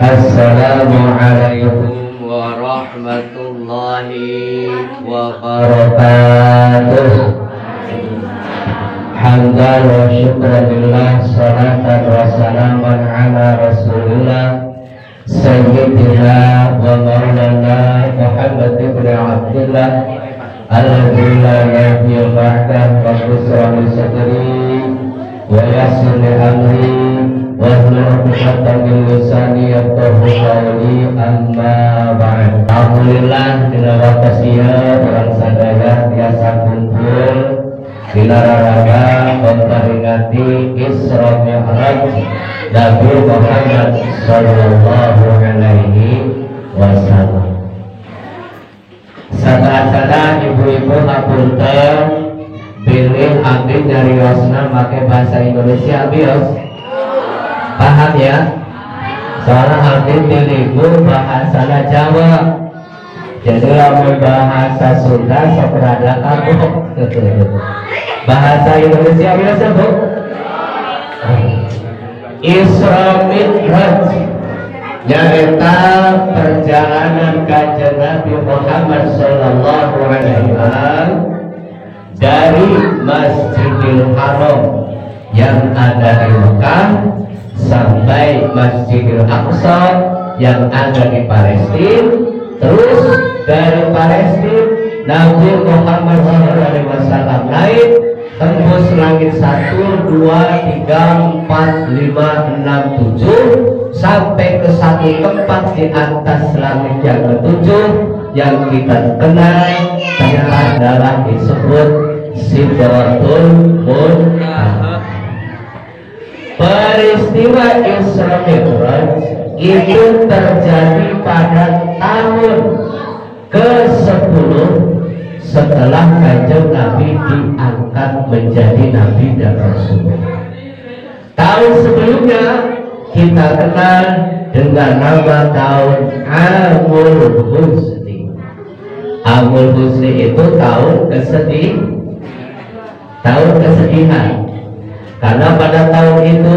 Assalamualaikum warahmatullahi wabarakatuh. Hamdan wa syukranillah, salatan wa salaman ala rasulillah Sayyidina wa maulana Muhammad ibn Abdullah alladzi la nabiyya ba'dah. Rabbi shrah li sadri wa yassir li amri wahlul 'uqdatam min lisani yafqahu qawli, amma ba'd. Alhamdulillah dina wakasieu urang sadaya biasa kumpul dina raraga memperingati Isra Mi'raj Nabi Muhammad sallallahu alaihi wasallam. Sadaya ibu-ibu ngapunten pilih abdi nyariosna make bahasa Indonesia bios. Paham ya? Soalnya abdi pilihku bahasa Jawa. Jadi lamun bahasa Sunda sok rada kabuk. Bahasa Indonesia biasa, Bu. Isra Mi'raj nyaeta perjalanan kanjeng Nabi Muhammad sallallahu alaihi wasallam dari Masjidil Haram yang ada di Mekah sampai Masjidil Aqsa yang ada di Palestina. Terus dari Palestina Nabi Muhammad SAW naik tembus langit 1, 2, 3, 4, 5, 6, 7 sampai ke satu tempat di atas langit yang ketujuh yang kita kenal ternyata adalah disebut Sidratul Muntaha. Peristiwa Isra Mi'raj itu terjadi pada tahun ke-10 setelah kanjeng Nabi diangkat menjadi Nabi dan Rasul. Tahun sebelumnya kita kenal dengan nama tahun Amul Husni. Amul Husni itu tahun kesedihan. Karena pada tahun itu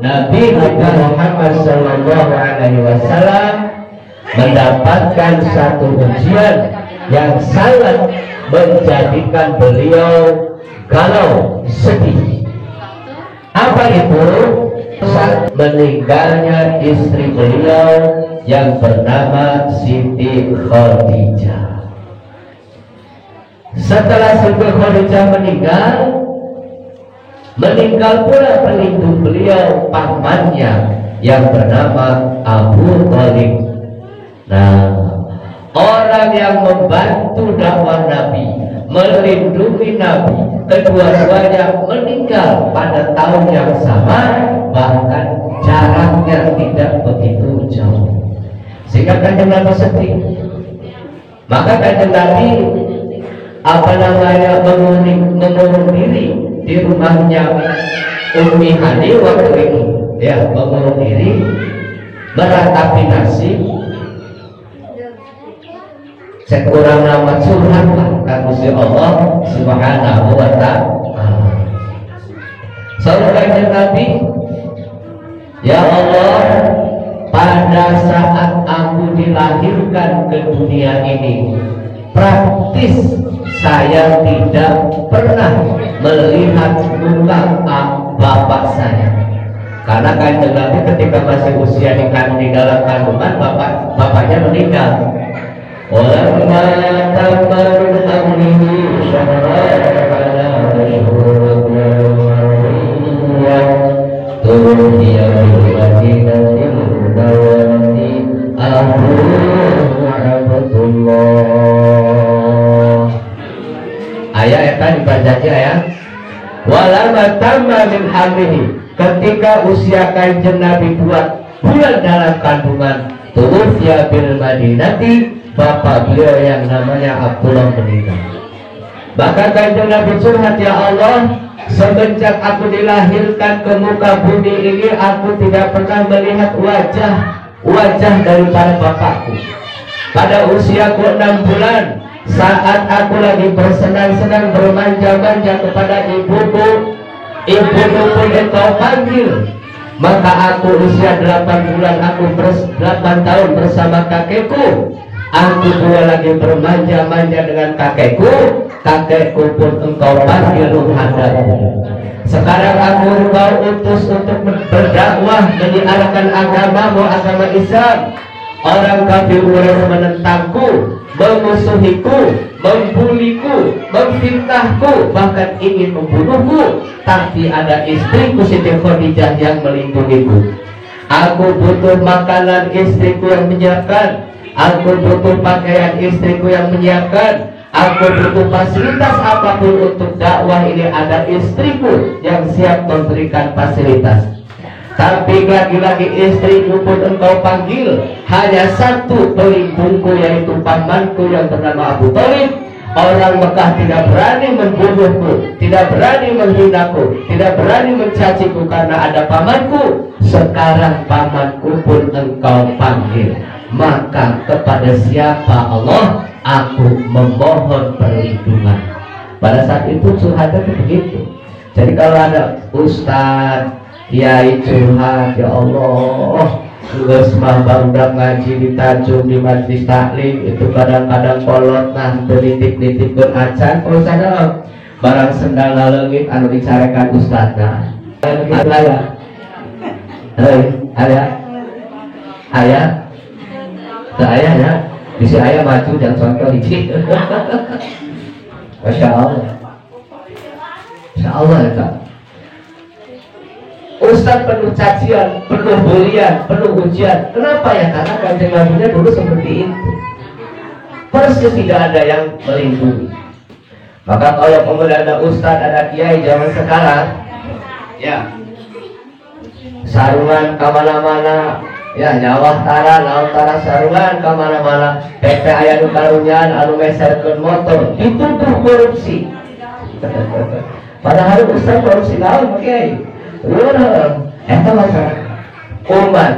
Nabi kita Muhammad sallallahu alaihi wasallam mendapatkan satu ujian yang sangat menjadikan beliau galau, sedih. Apa itu? Saat meninggalnya istri beliau yang bernama Siti Khadijah. Setelah Siti Khadijah meninggal pula pelindung beliau, pamannya yang bernama Abu Thalib. Nah, orang yang membantu dakwah Nabi, melindungi Nabi, kedua-duanya meninggal pada tahun yang sama, bahkan jaraknya tidak begitu jauh, sehingga kanjeng Nabi sedih. Maka kanjeng Nabi mengurung diri di rumahnya Ummi Hani waktu itu, ya, mengurung diri, meratapi nasib. Sekurang nama curhat kan Gusti Allah Subhanahu wa ta'ala. Saudara Nabi, ya Allah, pada saat aku dilahirkan ke dunia ini, praktis saya tidak pernah melihat muka bapak saya. Karena kanjeng Nabi ketika masih usia di dalam kandungan, bapaknya meninggal. Walamma tamma min hamlihi syahran ala tuhiya bil madinatil munawwarati Abu Abdullah. Ayat eta dibaca ya. Walamma tamma min hamlihi, ketika usia kanjeng Nabi 2 bulan dalam kandungan, tuhiya bil madinati, bapak beliau yang namanya Abdullah meninggal. Bahkan kanjeng Nabi curhat, ya Allah, semenjak aku dilahirkan ke muka bumi ini, aku tidak pernah melihat wajah daripada bapakku. Pada usiaku 6 bulan, saat aku lagi bersenang-senang bermanja-manja kepada ibuku pun engkau panggil. Maka aku usia 8 bulan, 8 tahun bersama kakekku. Aku pula lagi bermanja-manja dengan kakekku. Kakekku pun engkau panggil menghadap. Sekarang aku engkau utus untuk berdakwah menyiarkan agamamu, agama Islam. Orang kafir mulai menentangku, memusuhiku, membuliku, memfitnahku, bahkan ingin membunuhku. Tapi ada istriku Siti Khadijah yang melindungiku. Aku butuh makanan, istriku yang menyiapkan. Aku butuh pakaian, istriku yang menyiapkan. Aku butuh fasilitas apapun untuk dakwah ini, ada istriku yang siap memberikan fasilitas. Tapi lagi-lagi istriku pun engkau panggil. Hanya satu pelindungku, yaitu pamanku yang bernama Abu Thalib. Orang Mekah tidak berani membunuhku, tidak berani menghinaku, tidak berani mencaciku karena ada pamanku. Sekarang pamanku pun engkau panggil. Maka kepada siapa Allah aku memohon perlindungan. Pada saat itu curhatnya begitu. Jadi kalau ada ustaz, kiai curhat, ya Allah, geus mah barudak ngaji di Tanjung di majlis taklim itu kadang-kadang kolot nah telitik-litikkeun acan kalau sadar barang sendal leungit anu dicarekan ustazna. Aya saya ya, bisa ayah maju dan contoh hiji. Masya Allah, Masya Allah ya Kak. Ustaz penuh cacian, penuh bulian, penuh ujian. Kenapa ya? Karena Kanjeng Nabi dulu seperti itu. Persis tidak ada yang melindungi. Maka kalau kemudian ada ustaz, ada kiai zaman sekarang, ya sarungan kemana-mana, ya nyawah tara, naon tara sarungan kemana-mana, PT aya nu karunyan, anu meserkeun motor, dituduh korupsi. Padahal ustaz korupsi naon kiai? Eta masalah umat.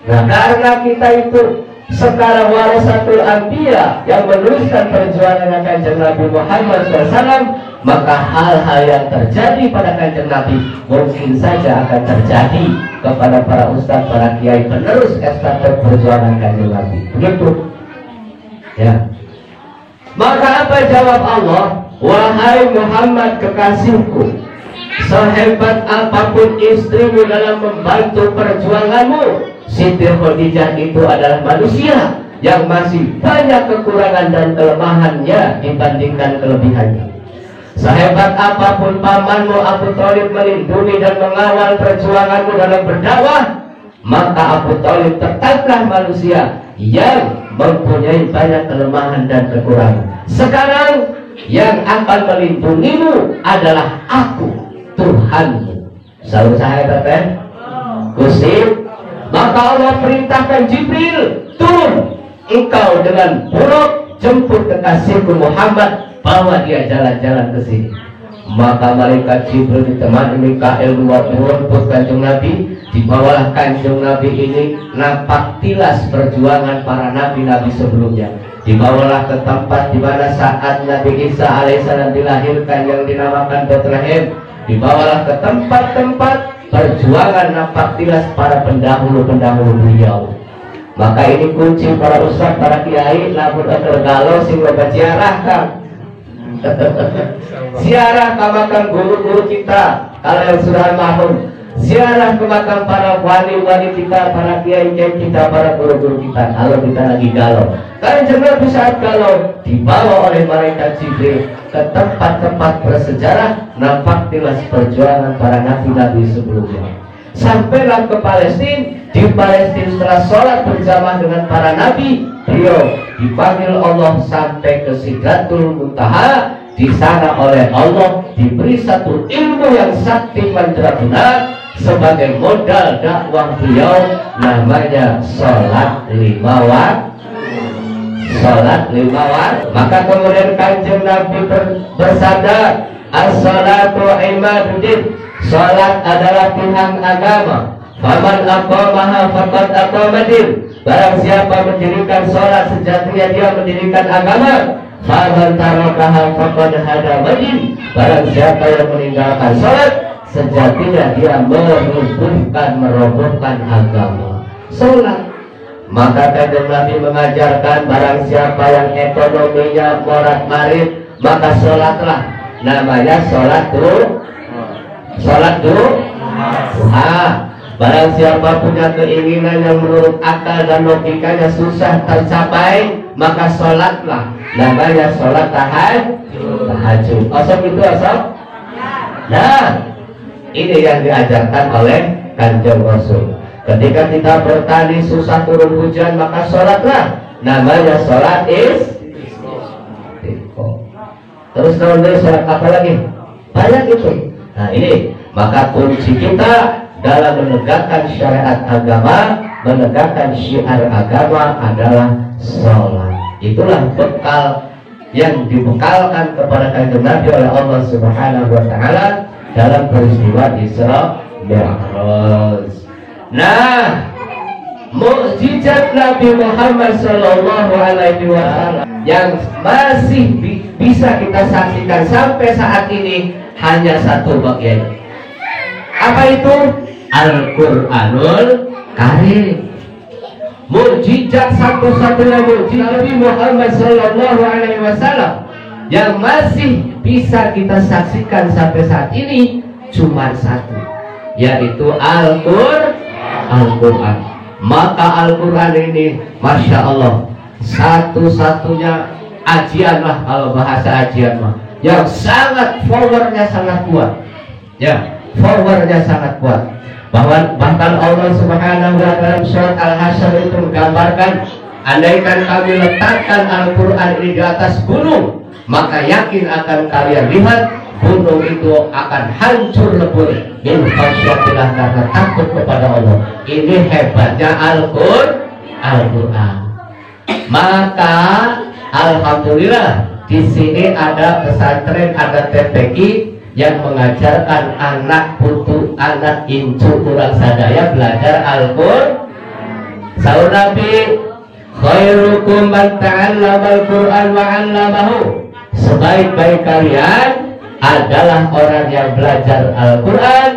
Nah, karena kita itu sekarang warasatul anbiya yang meneruskan perjuangan Kanjeng Nabi Muhammad SAW, maka hal-hal yang terjadi pada Kanjeng Nabi mungkin saja akan terjadi kepada para ustaz, para kiai penerus estafet perjuangan Kanjeng Nabi. Begitu. Ya. Maka apa jawab Allah? Wahai Muhammad kekasihku, sehebat apapun istrimu dalam membantu perjuanganmu, Siti Khadijah itu adalah manusia yang masih banyak kekurangan dan kelemahannya dibandingkan kelebihannya. Sehebat apapun pamanmu Abu Thalib melindungi dan mengawal perjuanganmu dalam berdakwah, maka Abu Thalib tetaplah manusia yang mempunyai banyak kelemahan dan kekurangan. Sekarang yang akan melindungimu adalah aku, Tuhanmu. Selalu saya katakan Gusti. Maka Allah perintahkan Jibril, turun engkau dengan buruk jemput kekasihku Muhammad, bawa dia jalan-jalan ke sini. Maka malaikat Jibril ditemani Mikail merumput Kanjeng Nabi. Dibawalah Kanjeng Nabi ini nampak tilas perjuangan para nabi-nabi sebelumnya. Dibawalah ke tempat di mana saat Nabi Isa alaihissalam dilahirkan yang dinamakan Bethlehem. Dibawalah ke tempat-tempat perjuangan nampak tilas para pendahulu-pendahulu beliau. Maka ini kunci para ustaz, para kiai, lamun tergalo sing loba ziarah kan. Ziarah ke makam guru-guru kita kalau yang sudah almarhum. Ziarah ke makam para wali-wali kita, para kiai-kiai kita, para guru-guru kita kalau kita lagi galau. Karena Nabi saat galau dibawa oleh malaikat Jibril ke tempat-tempat bersejarah nampak tilas perjuangan para nabi-nabi sebelumnya. Sampailah ke Palestina. Di Palestina setelah sholat berjamaah dengan para nabi, beliau dipanggil Allah sampai ke Sidratul Muntaha. Di sana oleh Allah diberi satu ilmu yang sakti mandraguna sebagai modal dakwah beliau, namanya sholat 5 waktu. Sholat 5 waktu. Maka kemudian Kanjeng Nabi bersabda, as-sholatu imaduddin, sholat adalah tiang agama. Faman aqamaha faqad aqamadin, barang siapa mendirikan sholat sejatinya dia mendirikan agama. Faman tarakaha faqad hadamadin, barang siapa yang meninggalkan sholat sejatinya dia merobohkan agama. Sholat. Maka kanjeng Nabi mengajarkan barang siapa yang ekonominya morat-marit, maka sholatlah. Namanya sholat duha. Barang siapa punya keinginan yang menurut akal dan logikanya susah tercapai, maka sholatlah. Namanya sholat tahajud. Osok itu osok. Nah, ini yang diajarkan oleh Kanjeng Rasul. Ketika kita bertani susah turun hujan, maka sholatlah. Namanya sholat istiqomah. Terus sholat apa lagi? Banyak itu. Nah ini, maka kunci kita dalam menegakkan syariat agama, menegakkan syiar agama adalah sholat. Itulah bekal yang dibekalkan kepada kanjeng Nabi oleh Allah Subhanahu wa Ta'ala dalam peristiwa Isra Mi'raj. Nah, mukjizat Nabi Muhammad Sallallahu Alaihi Wasallam yang masih bisa kita saksikan sampai saat ini hanya satu bagian. Apa itu? Al-Quranul Karim. Mukjizat satu-satunya mukjizat Nabi Muhammad Sallallahu Alaihi Wasallam yang masih bisa kita saksikan sampai saat ini cuma satu, yaitu Al-Quran. Maka Al-Quran ini, Masya Allah, satu-satunya ajian lah, kalau bahasa ajian mah, yang sangat powernya sangat kuat. Ya, powernya sangat kuat. Bahkan Allah Subhanahu wa Ta'ala surat Al-Hasyr itu menggambarkan, andaikan kami letakkan Al-Quran ini di atas gunung, maka yakin akan kalian lihat gunung itu akan hancur lebur min khasyatillah, karena takut kepada Allah. Ini hebatnya Al-Quran. Maka alhamdulillah di sini ada pesantren, ada TPQ yang mengajarkan anak putu, anak incu kurang sadaya belajar Al-Quran. Sahur Nabi, khairukum man ta'allama Al-Quran wa 'allamahu. Sebaik-baik kalian adalah orang yang belajar Al-Quran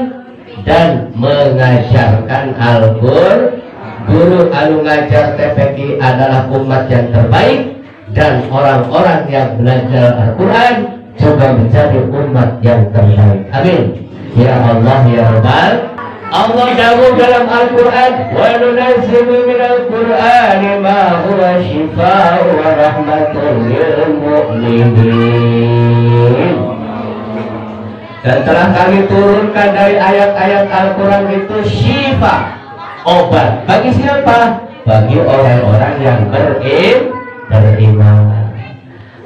dan mengajarkan Al-Quran. Guru anu ngajar TPQ adalah umat yang terbaik, dan orang-orang yang belajar Al-Quran juga menjadi umat yang terbaik. Amin. Ya Allah ya Rabbal. Allah dawuh dalam Al-Quran, wa nunazzilu minal Qur'ani ma huwa shifaa'un wa rahmatun lil mu'minin. Dan telah kami turunkan dari ayat-ayat Al-Quran itu syifa, obat. Bagi siapa? Bagi orang-orang yang beriman.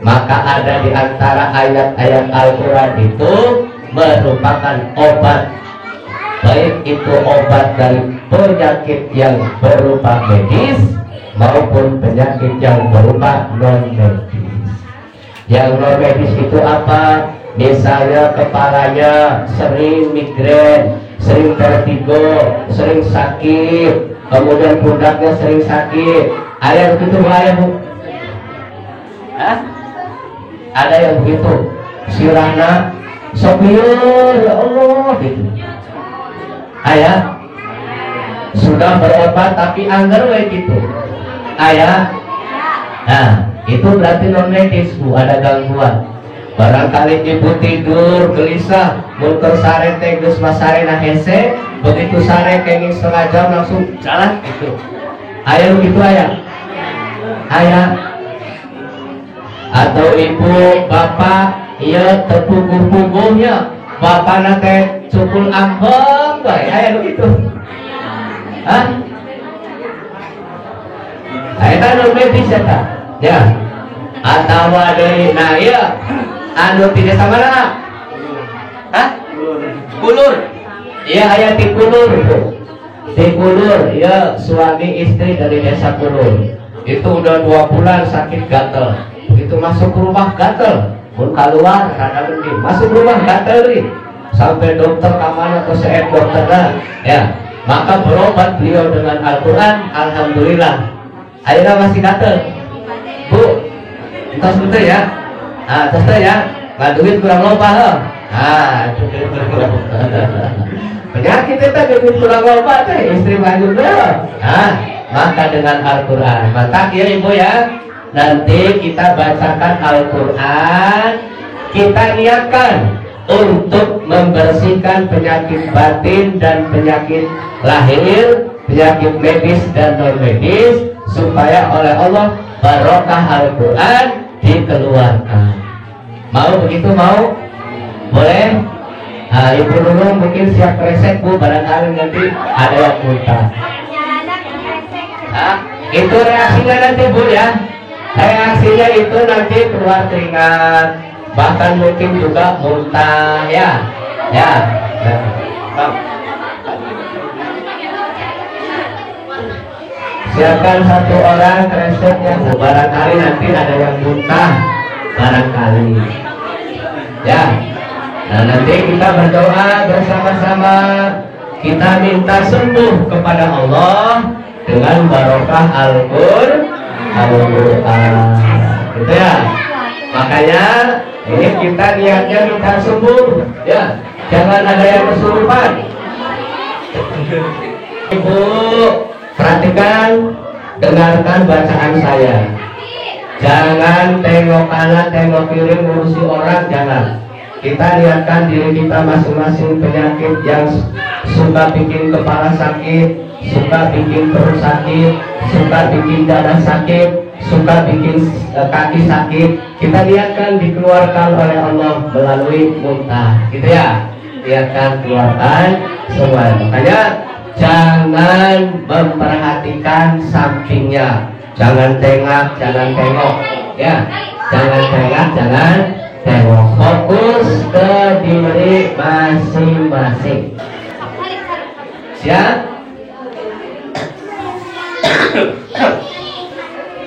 Maka ada di antara ayat-ayat Al-Quran itu merupakan obat, baik itu obat dari penyakit yang berupa medis maupun penyakit yang berupa non-medis. Yang non-medis itu apa? Misalnya kepalanya sering migrain, sering vertigo, sering sakit, kemudian pundaknya sering sakit. Ada yang begitu bahaya, Bu? Hah? Ada yang begitu, sirana sopiur, ya Allah, gitu. Ayah sudah berobat tapi anggar gitu. Ayah, nah itu berarti non medis, Bu, ada gangguan. Barangkali ibu tidur gelisah, muntur sare tegus masarena hese, begitu sare kenging setengah jam langsung jalan gitu. Ayah begitu ayah. Ayah. Atau ibu bapak ya terpunggung-punggungnya, bapak nate cukul ambeng baik, ayah begitu. Hah? Ayah kan non medis ya tak? Ya. Atau dari nah ya anu tidak sama lah. Hah? Kulur. Iya ayah di kulur itu. Di kulur ya, suami istri dari desa Kulur. Itu udah 2 bulan sakit gatel. Begitu masuk rumah gatel, pun keluar rada mending, masuk rumah gatel nih, sampai dokter kamana atau seet dokternya, ya, maka berobat beliau dengan Al-Quran, alhamdulillah. Akhirnya masih gatel, Bu, entah sebentar ya, nah terus ya, ngaduin kurang loba, itu penyakit itu jadi kurang obat istri maju dulu. Maka dengan Al-Quran, maka ya ibu ya, nanti kita bacakan Al-Quran, kita niatkan untuk membersihkan penyakit batin dan penyakit lahir, penyakit medis dan non medis, supaya oleh Allah barokah Al-Quran dikeluarkan. Mau begitu mau? Boleh? Ibu Nunung mungkin siap resep Bu, barangkali nanti ada yang muntah. Itu reaksinya nanti Bu ya. Reaksinya itu nanti keluar keringat, bahkan mungkin juga muntah ya. Siapkan satu orang resepnya Bu, barangkali nanti ada yang muntah, barangkali ya. Nah nanti kita berdoa bersama-sama, kita minta sembuh kepada Allah dengan barokah Al-Quran, gitu ya. Makanya ini kita niatnya minta sembuh, ya. Jangan ada yang kesurupan. Ibu perhatikan, dengarkan bacaan saya. Jangan tengok kanan, tengok kiri, ngurusi orang, jangan. Kita lihatkan diri kita masing-masing penyakit yang suka bikin kepala sakit, suka bikin perut sakit, suka bikin dada sakit, suka bikin kaki sakit. Kita lihatkan dikeluarkan oleh Allah melalui muntah, gitu ya. Lihatkan, keluarkan semua. Makanya jangan memperhatikan sampingnya, jangan tengok, ya. Jangan tengok, jangan tengok. Fokus ke diri masing-masing. Siap?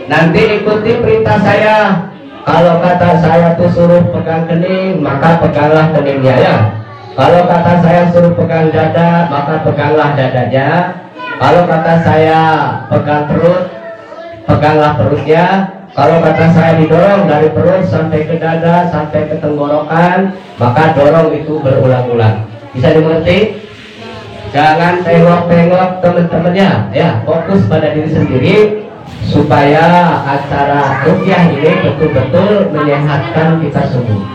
Nanti ikuti perintah saya. Kalau kata saya tuh suruh pegang kening, maka peganglah keningnya ya. Kalau kata saya suruh pegang dada, maka peganglah dadanya. Kalau kata saya pegang perut, peganglah perutnya. Kalau kata saya didorong dari perut sampai ke dada, sampai ke tenggorokan, maka dorong itu berulang-ulang. Bisa dimengerti? Jangan tengok-tengok teman-temannya, ya. Fokus pada diri sendiri supaya acara rukyah ini betul-betul menyehatkan kita semua.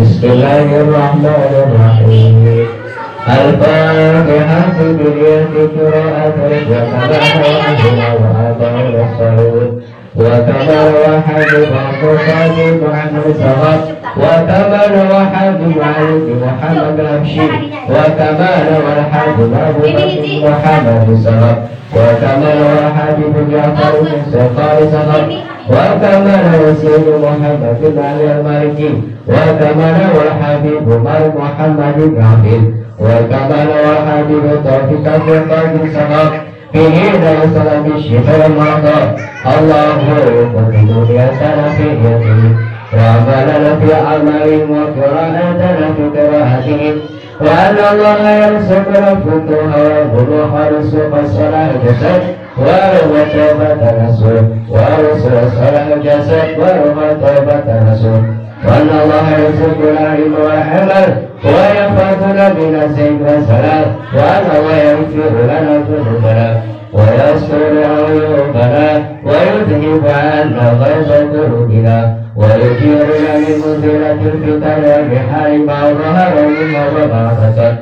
Bismillahirrahmanirrahim. Al-Fatihah biyadi qira'atan wa qira'atan wa abal as-salud wa kamal wa hadith wa qadib Muhammad Sahab wa kamal wa hadith Muhammad Ramshi wa kamal wa hadith Muhammad Sahab wa kamal wa hadith Ja'far bin Sahab wa kamal wa sayyid Muhammad Ali al-Maliki wa kamal wa hadith Muhammad Ghafir وكمال وحبيب توفيق القلب سبب به ليس بالشفاء المرضى الله قدم يدنا في يده وعملنا في عمل وقراءتنا في قراءته وأن الله يرزق الفتوح والروح رزق الصلاة الجسد وروح توبة الرسول ورسول الصلاة الجسد وروح توبة الرسول وأن الله يرزق العلم والعمل ويحفظنا من الزيغ والزلال وأن الله يغفر لنا ذنوبنا ويستر عيوبنا ويذهب عنا غيظ قلوبنا ويجيرنا من مزيلة الفتن بحال ما ظهر منها وما بطن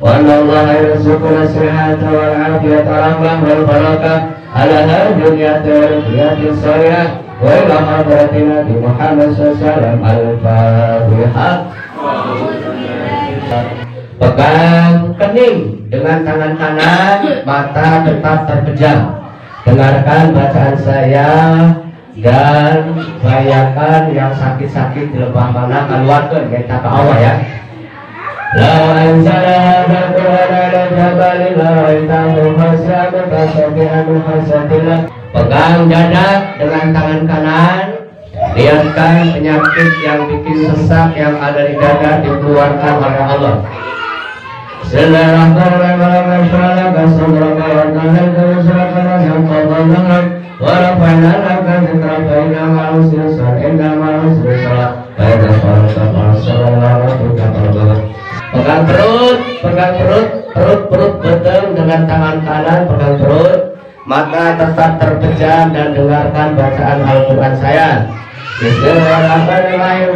وأن الله يرزقنا الصحة والعافية والرحمة والبركة على هذه الدنيا والحياة الصالحة وإلى حضرة نبي محمد صلى الله عليه وسلم. Al-Fatihah. Pegang kening dengan tangan kanan, mata tetap terpejam. Dengarkan bacaan saya dan bayangkan yang sakit-sakit di lebah mana keluarkan kita ke Allah ya. La anzala al-Qur'an ala jabalin la intahu fasyamu kasabi'anu hasadillah. Pegang dada dengan tangan kanan. Lihatkan penyakit yang bikin sesak yang ada di dada dikeluarkan oleh Allah. Pegang perut betul dengan tangan kanan, pegang perut, mata tetap terpejam dan dengarkan bacaan Al-Quran saya. Bismillahirrahmanirrahim.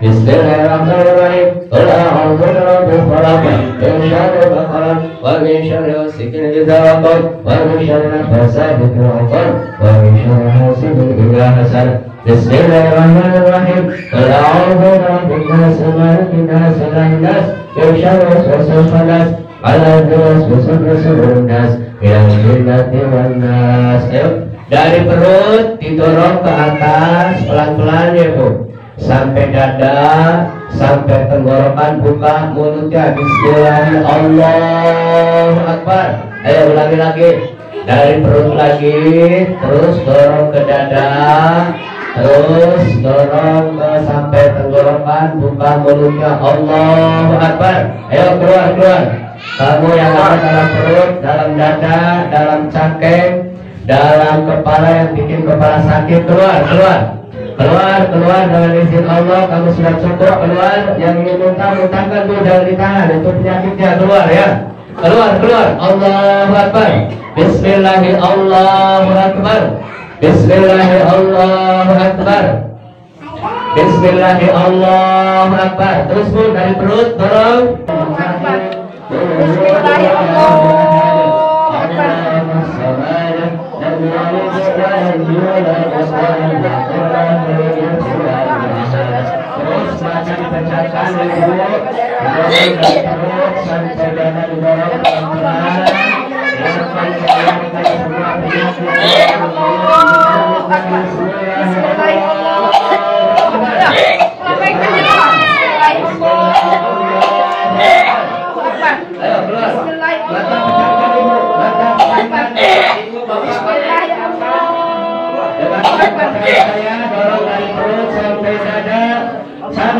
Bismillahirrahmanirrahim. Qul a'udzu birabbil falaq, min syarri ma khalaq, wa min syarri ghasiqin idza waqab, wa min syarri nafasati fil 'uqad, wa min syarri hasidin idza hasad. Bismillahirrahmanirrahim. Qul a'udzu birabbin nas, malikin nas, ilahin nas, min syarri waswasil khannas, alladzi yuwaswisu fi sudurin nas, minal jinnati wan nas. Ayo, dari perut didorong ke atas pelan-pelan ya Bu, sampai dada, sampai tenggorokan, buka mulutnya. Bismillah, Allahu Akbar. Ayo ulangi lagi, dari perut lagi, terus dorong ke dada, terus dorong ke sampai tenggorokan, buka mulutnya. Allahu Akbar. Ayo keluar. Kamu yang ada dalam perut, dalam dada, dalam cangkeng, dalam kepala yang bikin kepala sakit, keluar dengan izin Allah. Kamu sudah cukup, keluar. Yang ingin muntahkan dulu, jangan ditahan, itu penyakitnya. Keluar ya, keluar. Allahu Akbar. Bismillahirrahmanirrahim. Allahu Akbar. Bismillahirrahmanirrahim. Allahu Akbar. Bismillahirrahmanirrahim. Allahu Akbar. Terus Bu, dari perut dorong.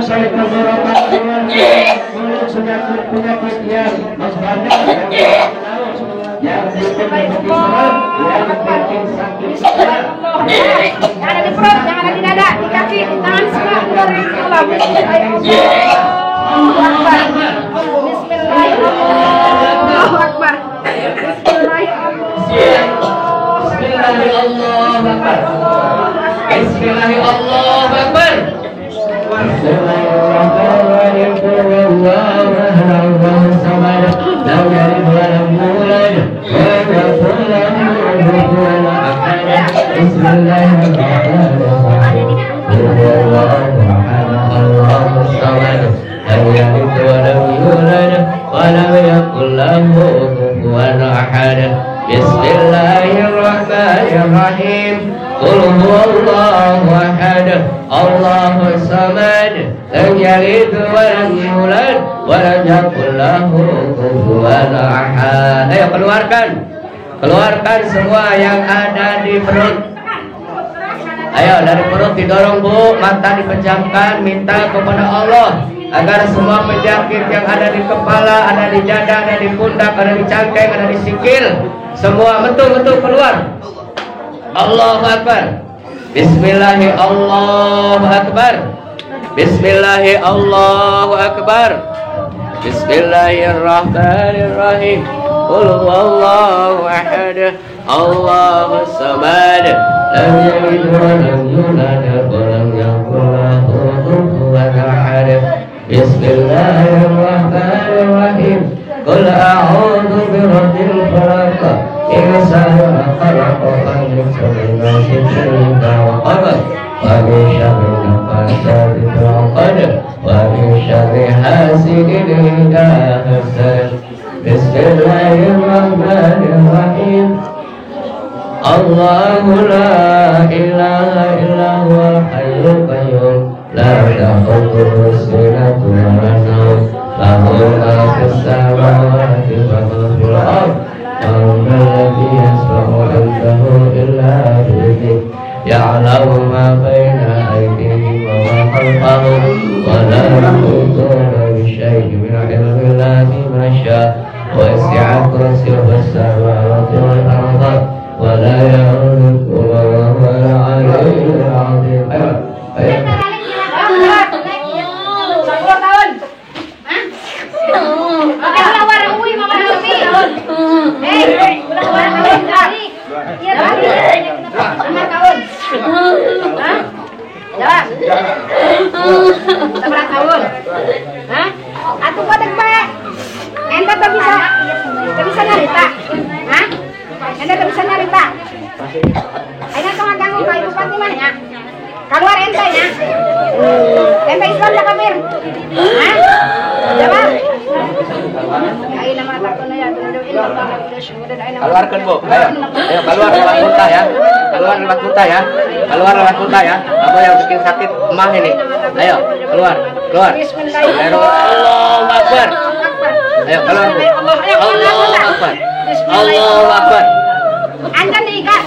Sampai tenggorokan mulut sudah penyakit yang yang bikin sakit, yang ada di perut, yang ada di dada, di kaki, di tangan, semua keluar. Bismillahirrahmanirrahim. Bismillahirrahmanirrahim. Bismillahirrahmanirrahim. Qul huwallahu ahad, Allahus samad, lam yalid wa lam yulad wa lam yakul lahu kufuwan ahad. Ayo keluarkan semua yang ada di perut. Ayo dari perut didorong Bu, mata dipejamkan, minta kepada Allah agar semua penyakit yang ada di kepala, ada di dada, ada di pundak, ada di cangkeng, ada di sikil, semua betul-betul keluar. Allahu Akbar. Bismillahirrahmanirrahim. Allahu Akbar. Bismillahirrahmanirrahim. Allahu Akbar. Bismillahirrahmanirrahim. Qul huwallahu ahad, Allahus samad, lam yalid wa lam yulad wa lam yakul lahu kufuwan ahad. Bismillahirrahmanirrahim. Qul a'udzu birabbil falaq, min syarri ma khalaq, min syarri ghasiqin idza waqab, wa min syarri nafasati fil 'uqad, wa min syarri hasidin idza hasad. Bismillahirrahmanirrahim. Allahu la ilaha illa huwal hayyul qayyum, لا تأخذه سنة ولا نوم له ما في السماوات وما في الأرض من الذي يشفع عنده إلا بإذنه يعلم ما بين أيديهم وما خلفهم ولا يحيطون بشيء من علم الله بما شاء وسع كرسيه السماوات والأرض ولا يؤوده وهو العلي العظيم. Atuh kodek bae. Ente tak bisa nyarita. Hah? Ente tak bisa nyarita. Aina tengah ganggu ka Ibu Fatimah nya. Keluar ente nya. Ente Islam tak kafir. Hah? Jawab. Aina mata kono ya keluarkan Bu, ayo keluar lewat muntah ya, keluar lewat muntah ya, keluar lewat muntah ya, apa yang bikin sakit emah ini, ayo keluar, Allahu Akbar, ayo keluar Bu, Allahu Akbar, Allahu Akbar. Anjan diikat,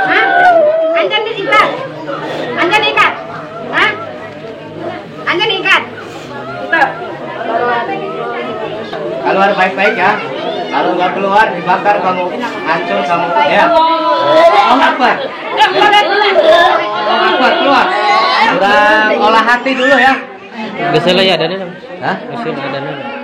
hah? Anjan diikat, hah? Anjan diikat, itu. Keluar baik-baik ya. Kalau nggak keluar dibakar kamu, hancur kamu. Ya. Allahu Akbar. Allahu Akbar keluar. Kurang olah hati dulu ya. Geselnya ya ada nih. Hah? Geselnya ada nih.